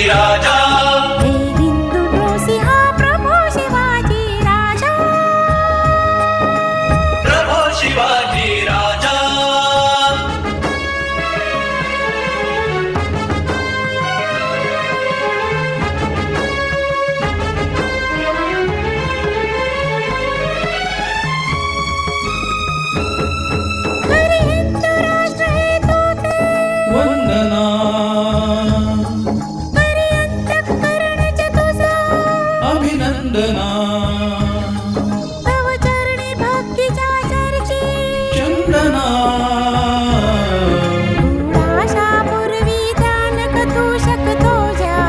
राजा. जय हिंदू नृसिंहा प्रभो शिवाजी राजा. प्रभो शिवाजी राजा. खरे हिंदू राष्ट्र हे तोते वंदना खरे अंतःकरणच तुझा अभिनंदना तव चरणी भक्तीच्या चर्ची चंदना आशा पूर्वी ध्यान कथूषक तुझ्या.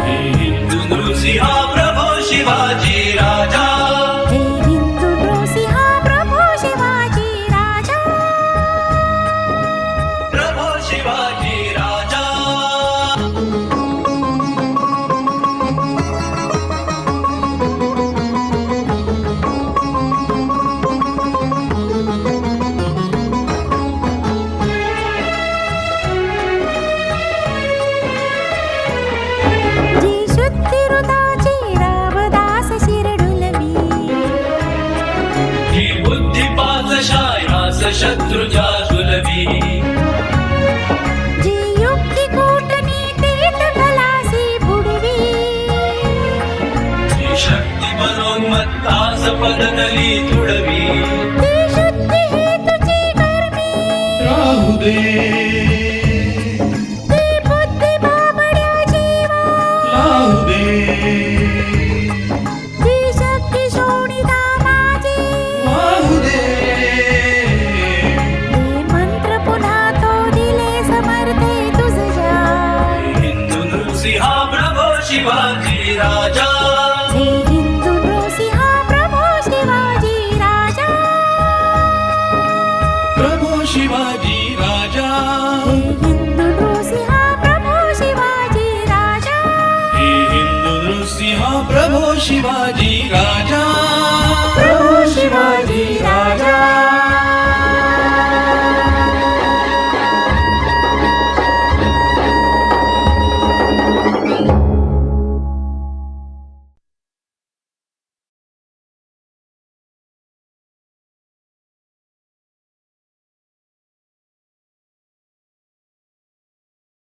हे हिंदू नृसिंहा प्रभो शिवाजी राजा. जय हिंदू नृसिंहा प्रभो शिवाजी राजा. प्रभो शिवाजी राजा. जी शुद्धी हृदाची रामदास शिरडुलवी. ही बुद्धी पाचशायास शत्रुजा सुलभी. जी युक्ती कूटनीतीत खलासी बुडवी. ही शक्ती मनोन्मत्तास पदतली तुडवी. ती शुद्धी हेतुची कर्मी. राहू दे ती बुद्धी बाबड्या जीवा. लावू दे ती शक्ती शोणिता माझी. वाहू दे ते मंत्र पुन्हा तो दिले समर्थे तुझ्या. हिंदू नृसिंहा प्रभो शिवाजी राजा. जय हिंदू नृसिंहा प्रभो शिवाजी राजा. प्रभो शिवाजी राजा. जय हिंदू नृसिंहा प्रभो शिवाजी राजा. हे हिंदू नृसिंहा प्रभो शिवाजी राजा.